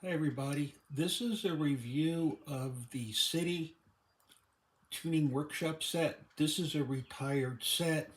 Hi everybody, this is a review of the City Tuning Workshop set. This is a retired set.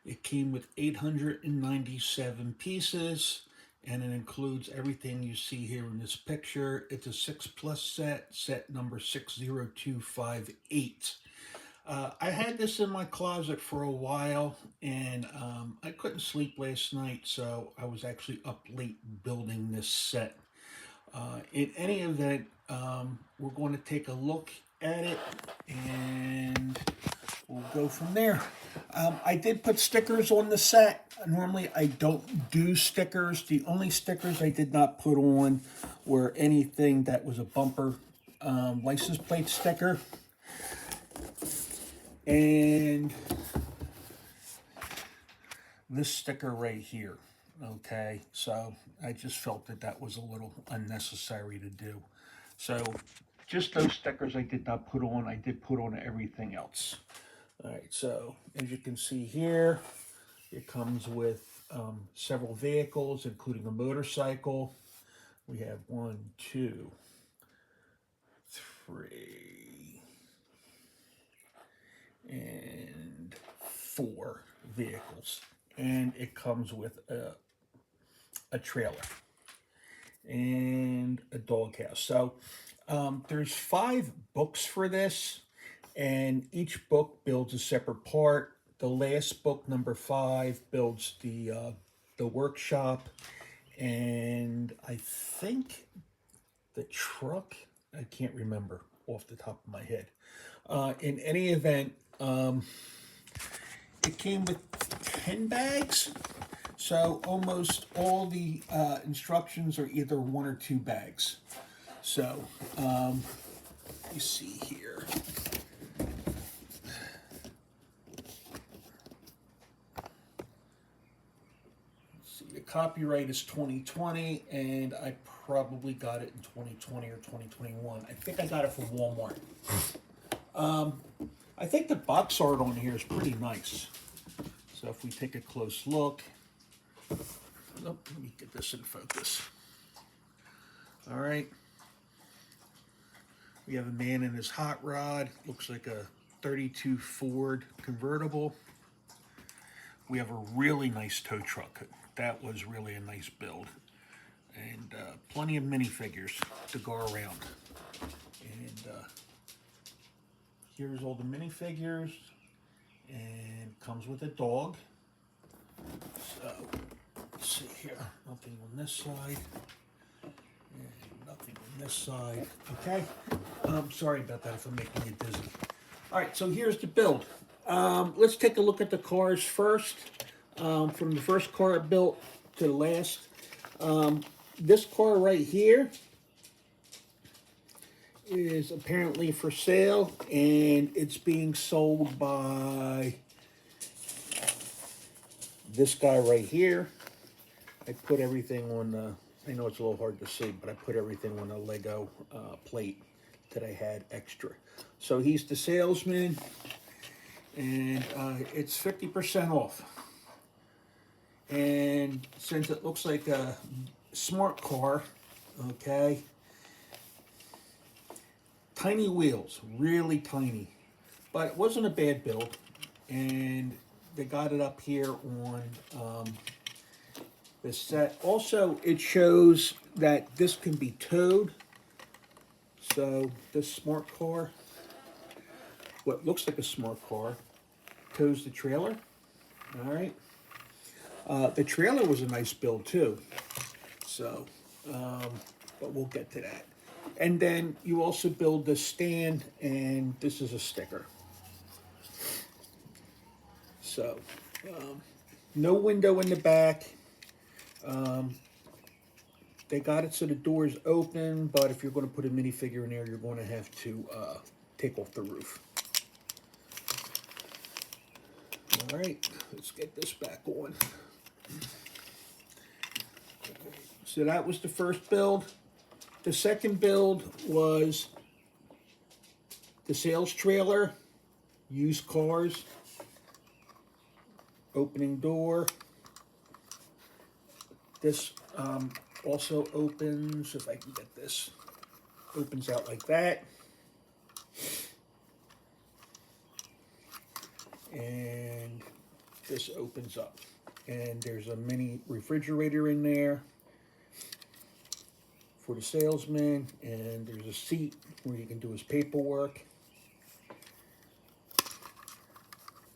It came with 897 pieces and it includes everything you see here in this picture. It's a 6 plus set, set number 60258. I had this in my closet for a while and I couldn't sleep last night, so I was actually up late building this set. In any event, we're going to take a look at it and we'll go from there. I did put stickers on the set. Normally I don't do stickers. The only stickers I did not put on were anything that was a bumper license plate sticker. And this sticker right here. Okay, so I just felt that that was a little unnecessary to do. So just those stickers I did not put on. I did put on everything else. All right, so as you can see here, it comes with several vehicles, including a motorcycle. We have 1, 2, 3, and 4 vehicles. And it comes with a trailer and a doghouse. So there's 5 books for this, and each book builds a separate part. The last book, number 5, builds the workshop, and I think the truck. I can't remember off the top of my head. In any event, it came with 10 bags. So almost all the instructions are either 1 or 2 bags. So you see here. Let's see, the copyright is 2020, and I probably got it in 2020 or 2021. I think I got it from Walmart. I think the box art on here is pretty nice. So if we take a close look. Oh, let me get this in focus. All right. We have a man in his hot rod. Looks like a 32 Ford convertible. We have a really nice tow truck. That was really a nice build. And plenty of minifigures to go around. And here's all the minifigures. And comes with a dog. So, let's see here. Nothing on this side. And nothing on this side. Okay. Sorry about that if I'm making you dizzy. All right, so here's the build. Let's take a look at the cars first. From the first car I built to the last. This car right here is apparently for sale, and it's being sold by this guy right here. I put everything on, I know it's a little hard to see, but I put everything on a Lego plate that I had extra. So he's the salesman, and it's 50% off. And since it looks like a smart car, okay, tiny wheels, really tiny, but it wasn't a bad build, and they got it up here on this set. Also, it shows that this can be towed. So this smart car, what looks like a smart car, tows the trailer. All right. The trailer was a nice build too. So, but we'll get to that. And then you also build the stand, and this is a sticker. So, no window in the back. They got it so the door is open, but if you're going to put a minifigure in there, you're going to have to take off the roof. All right, let's get this back on. So that was the first build. The second build was the sales trailer, used cars, opening door. This also opens, if I can get this, opens out like that. And this opens up. And there's a mini refrigerator in there for the salesman, and there's a seat where you can do his paperwork.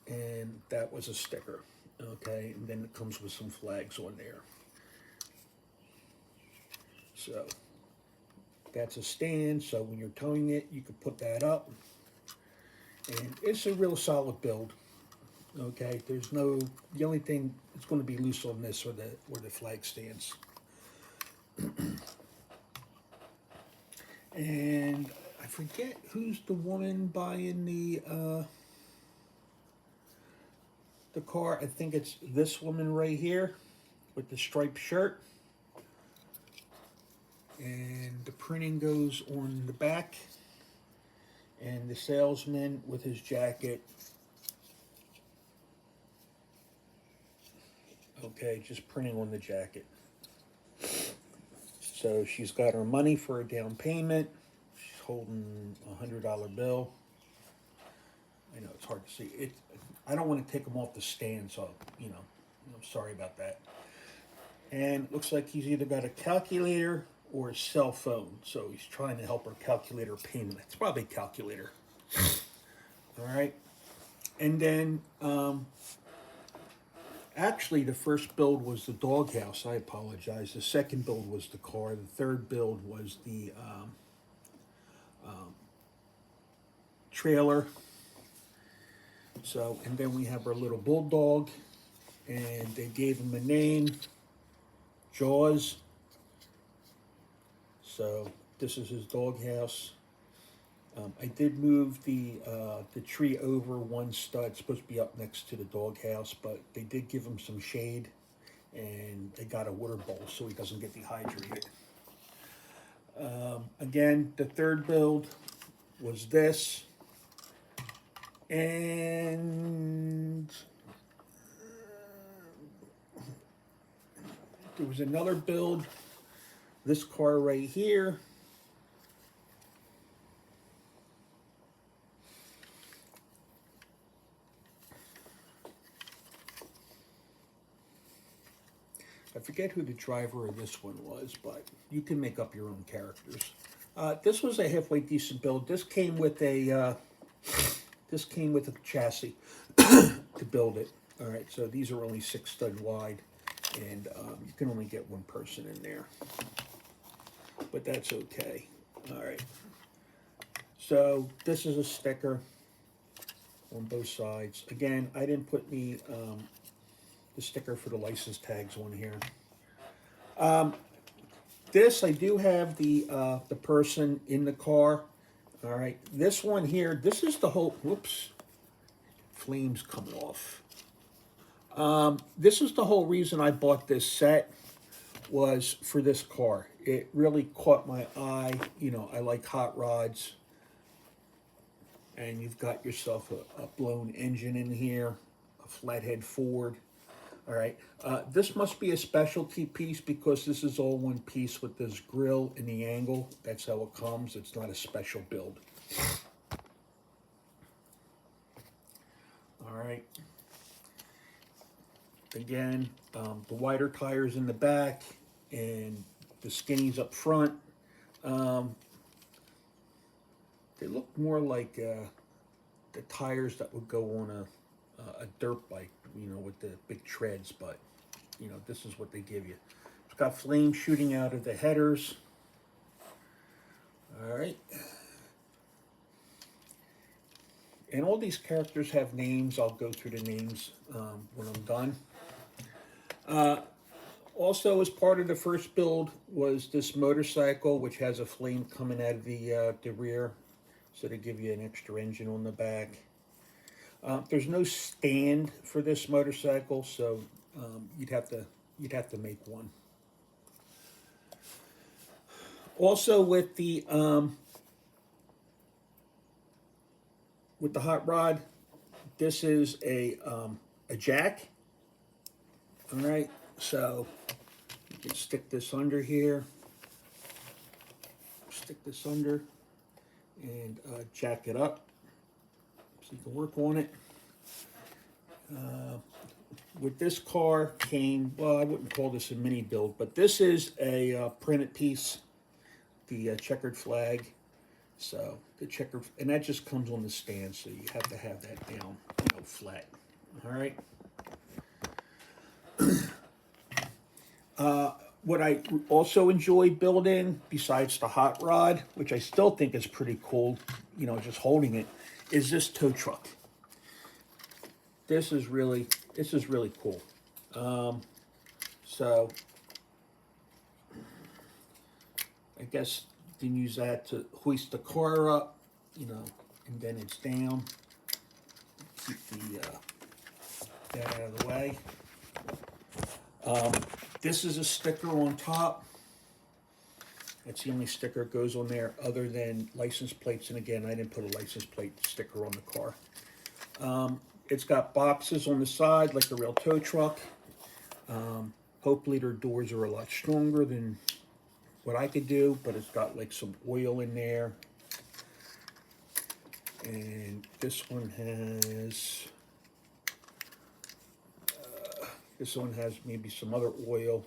And that was a sticker, okay? And then it comes with some flags on there. So that's a stand, so when you're towing it, you can put that up. And it's a real solid build, okay? There's no, the only thing that's going to be loose on this are the flag stands. And I forget who's the woman buying the car. I think it's this woman right here with the striped shirt. And the printing goes on the back. And the salesman with his jacket. Okay, just printing on the jacket. So she's got her money for a down payment. She's holding a $100 bill. I know it's hard to see. I don't want to take them off the stand, so, you know, I'm sorry about that. And it looks like he's either got a calculator or a cell phone. So he's trying to help her calculate her payment. It's probably a calculator. All right. And then, actually, the first build was the doghouse. I apologize. The second build was the car. The third build was the trailer. So, and then we have our little bulldog, and they gave him a name, Jaws. So this is his doghouse. I did move the tree over one stud. It's supposed to be up next to the doghouse, but they did give him some shade, and they got a water bowl so he doesn't get dehydrated. Again, the third build was this, and there was another build, this car right here. I forget who the driver of this one was, but you can make up your own characters. This was a halfway decent build. This came with a chassis to build it. All right, so these are only 6 stud wide, and you can only get one person in there, but that's okay. All right. So this is a sticker on both sides. Again, I didn't put the sticker for the license tags on here. This, I do have the person in the car. All right, this one here, this is the whole, whoops, flames coming off. This is the whole reason I bought this set, was for this car. It really caught my eye. You know, I like hot rods. And you've got yourself a blown engine in here, a flathead Ford. All right, this must be a specialty piece because this is all one piece with this grill and the angle. That's how it comes. It's not a special build. All right. Again, the wider tires in the back and the skinnies up front. They look more like the tires that would go on a dirt bike, you know, with the big treads, but, you know, this is what they give you. It's got flames shooting out of the headers. All right. And all these characters have names. I'll go through the names when I'm done. Also, as part of the first build was this motorcycle, which has a flame coming out of the rear. So they give you an extra engine on the back. There's no stand for this motorcycle, so you'd have to make one. Also, with the hot rod, this is a jack. All right, so You can stick this under here, stick this under, and jack it up so you can work on it. With this car came, well, I wouldn't call this a mini build, but this is a printed piece, the checkered flag. So the checkered, and that just comes on the stand, so you have to have that down, flat. All right. What I also enjoy building, besides the hot rod, which I still think is pretty cool, just holding it, is this tow truck. This is really cool. So I guess you can use that to hoist the car up, and then it's down. Keep that out of the way. This is a sticker on top. That's the only sticker that goes on there other than license plates. And again, I didn't put a license plate sticker on the car. It's got boxes on the side like a real tow truck. Hopefully their doors are a lot stronger than what I could do, but it's got like some oil in there. And this one has maybe some other oil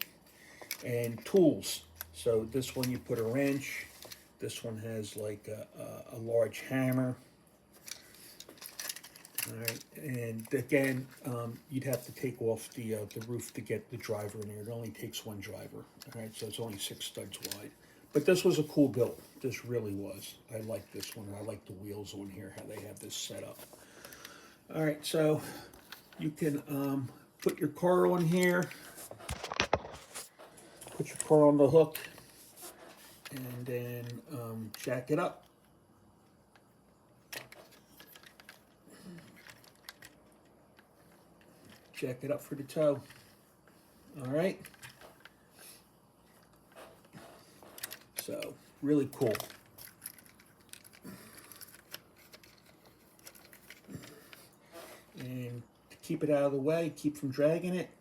and tools. So this one you put a wrench. This one has like a large hammer. All right, and again, you'd have to take off the roof to get the driver in there. It only takes one driver. All right, so it's only 6 studs wide. But this was a cool build. This really was. I like this one. I like the wheels on here, how they have this set up. All right, so you can put your car on here. Put your car on the hook, and then jack it up. Jack it up for the tow. All right. So, really cool. And to keep it out of the way, keep from dragging it,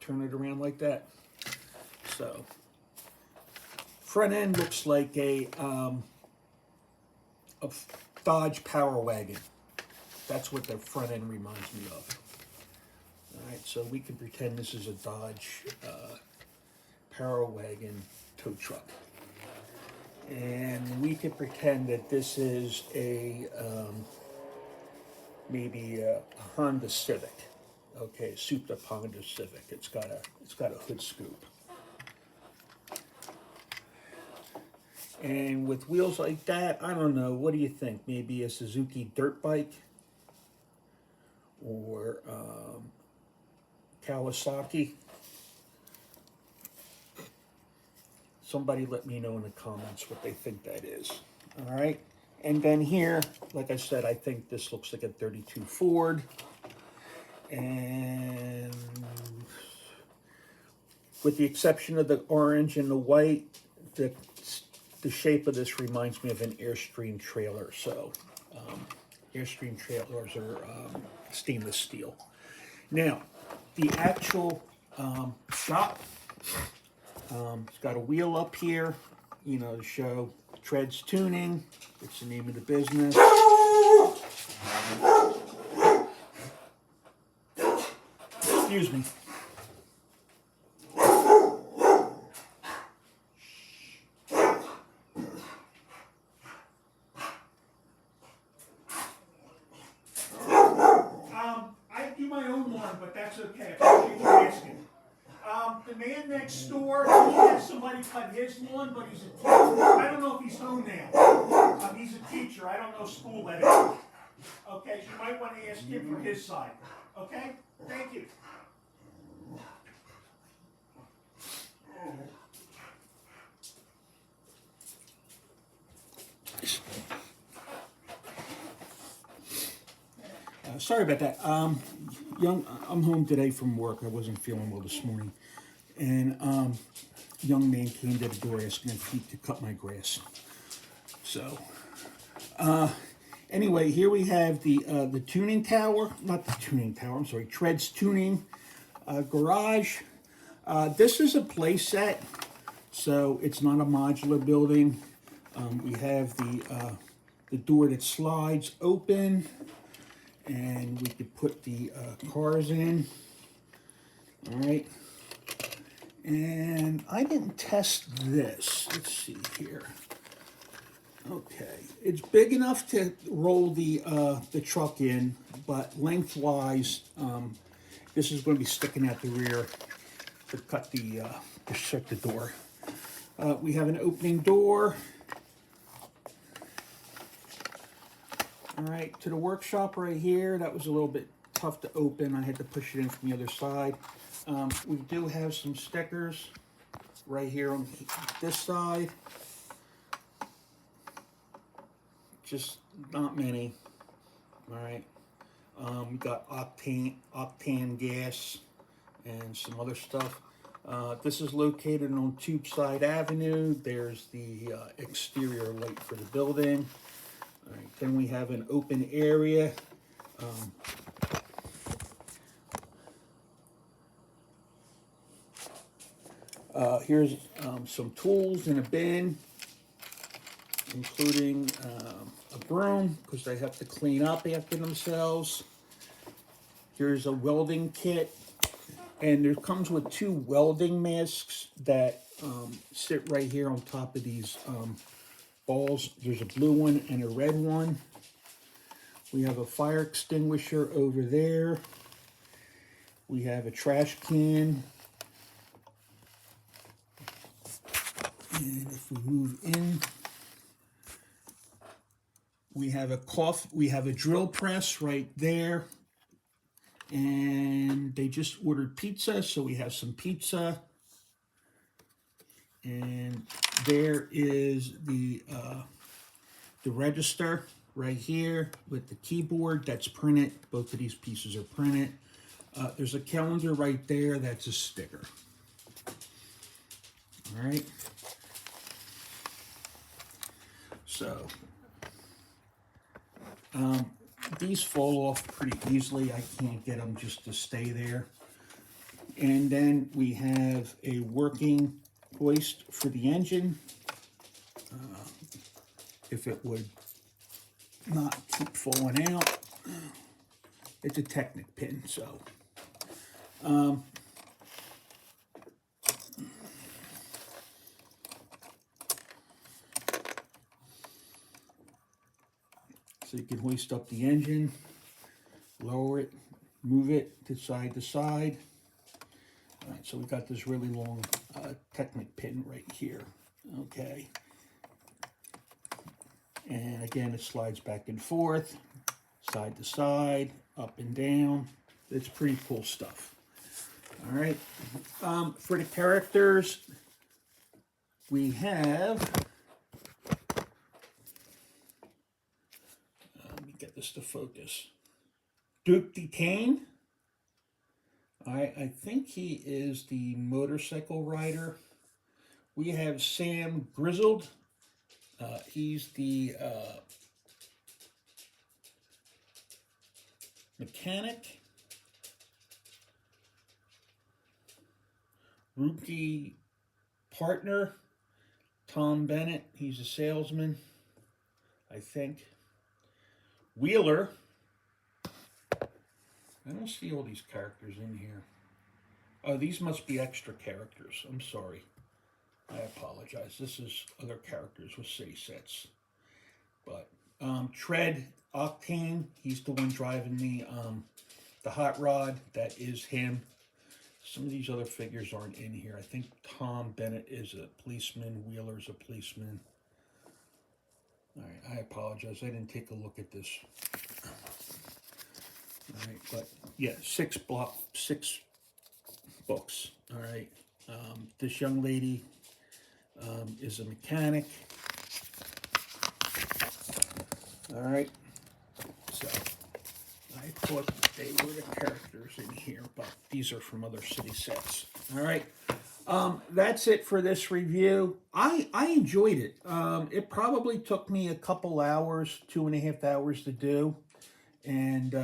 turn it around like that. So, front end looks like a Dodge Power Wagon. That's what the front end reminds me of. All right, so we can pretend this is a Dodge Power Wagon tow truck. And we can pretend that this is a maybe a Honda Civic. Okay, souped up Honda Civic. It's got a hood scoop. And with wheels like that, I don't know. What do you think? Maybe a Suzuki dirt bike, or Kawasaki. Somebody let me know in the comments what they think that is. All right. And then here, like I said, I think this looks like a 32 Ford. And with the exception of the orange and the white, the shape of this reminds me of an Airstream trailer. So Airstream trailers are stainless steel. Now, the actual shop, it's got a wheel up here, to show Treads Tuning. It's the name of the business. Excuse me. I do my own lawn, but that's okay. I appreciate you asking. The man next door, he has somebody cut his lawn, but he's a teacher. I don't know if he's home now. He's a teacher. I don't know school etiquette. Okay, so you might want to ask him for his side. Okay? Thank you. Sorry about that. I'm home today from work. I wasn't feeling well this morning. And young man came to the door asking if he could cut my grass. So, anyway, here we have the tuning tower. Not the tuning tower, I'm sorry. Treads Tuning garage. This is a play set, so it's not a modular building. We have the door that slides open, and we could put the cars in. All right. And I didn't test this. Let's see here. Okay, it's big enough to roll the truck in, but lengthwise, this is going to be sticking out the rear to cut to shut the door. We have an opening door. All right, to the workshop right here. That was a little bit tough to open. I had to push it in from the other side. We do have some stickers right here on this side. Just not many. All right. We got octane gas and some other stuff. This is located on Tubeside Avenue. There's the exterior light for the building. All right. Then we have an open area. Here's some tools in a bin, including a broom, because they have to clean up after themselves. Here's a welding kit, and it comes with 2 welding masks that sit right here on top of these balls. There's a blue one and a red one. We have a fire extinguisher over there. We have a trash can. And if we move in, we have a drill press right there. And they just ordered pizza, so we have some pizza. And there is the register right here with the keyboard that's printed. Both of these pieces are printed. There's a calendar right there that's a sticker. All right. So, these fall off pretty easily. I can't get them just to stay there. And then we have a working hoist for the engine. If it would not keep falling out. It's a Technic pin, so. So you can hoist up the engine, lower it, move it to side. All right, so we got this really long Technic pin right here, okay. And again, it slides back and forth, side to side, up and down. It's pretty cool stuff. All right, for the characters, we have, let me get this to focus, Duke Detain. All right, I think he is the motorcycle rider. We have Sam Grizzled. He's the mechanic. Rookie partner, Tom Bennett. He's a salesman, I think. Wheeler. I don't see all these characters in here. Oh, these must be extra characters. I'm sorry. I apologize. This is other characters with city sets. But Tread Octane, he's the one driving the hot rod. That is him. Some of these other figures aren't in here. I think Tom Bennett is a policeman. Wheeler's a policeman. All right, I apologize. I didn't take a look at this. All right, but yeah, 6 books. All right, this young lady is a mechanic. All right, so I thought they were the characters in here, but these are from other city sets. All right, that's it for this review. I enjoyed it. It probably took me a couple hours, 2.5 hours to do, and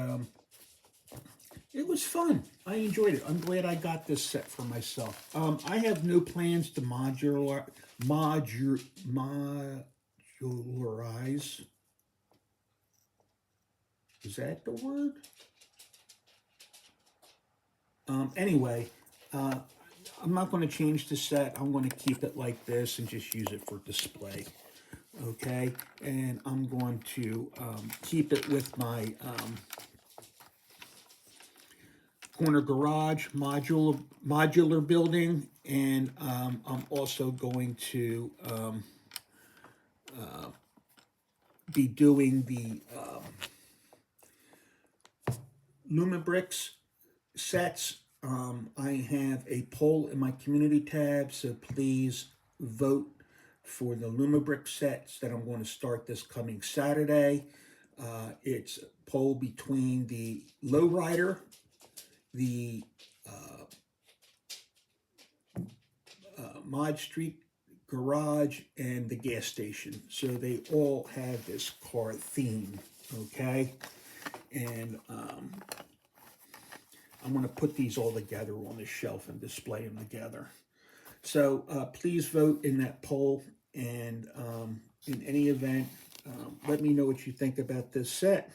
it was fun. I enjoyed it. I'm glad I got this set for myself. I have no plans to modularize. Is that the word? Anyway, uh, I'm not going to change the set. I'm going to keep it like this and just use it for display. Okay, and I'm going to keep it with my corner garage modular building, and I'm also going to be doing the Lumibricks sets. I have a poll in my community tab, so please vote for the Lumibricks sets that I'm going to start this coming Saturday. It's a poll between the lowrider, the Mod Street garage, and the gas station. So they all have this car theme, okay? And I'm going to put these all together on the shelf and display them together. So please vote in that poll, and in any event, let me know what you think about this set.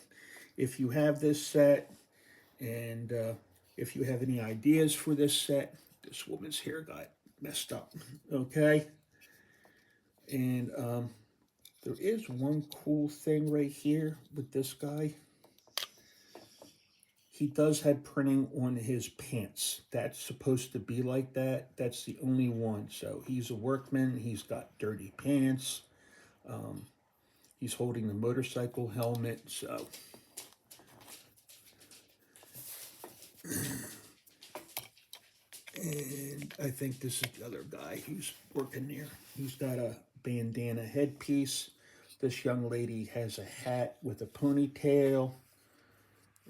If you have this set, and if you have any ideas for this set. This woman's hair got messed up, okay? And there is one cool thing right here with this guy. He does have printing on his pants. That's supposed to be like that. That's the only one. So he's a workman. He's got dirty pants. He's holding the motorcycle helmet. So and I think this is the other guy who's working there. He's got a bandana headpiece. This young lady has a hat with a ponytail.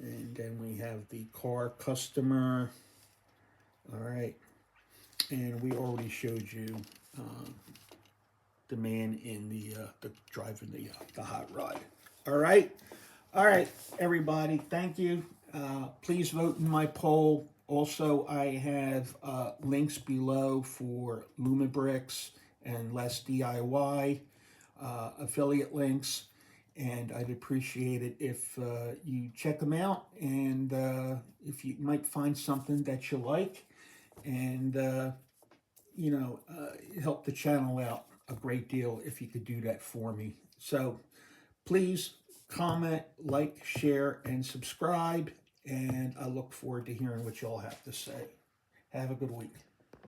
And then we have the car customer. All right. And we already showed you the man in the driving the hot rod. All right. All right, everybody. Thank you. Please vote in my poll. Also, I have links below for Lumibricks and LesDIY affiliate links. And I'd appreciate it if you check them out, and if you might find something that you like, and help the channel out a great deal if you could do that for me. So please comment, like, share, and subscribe, and I look forward to hearing what y'all have to say. Have a good week.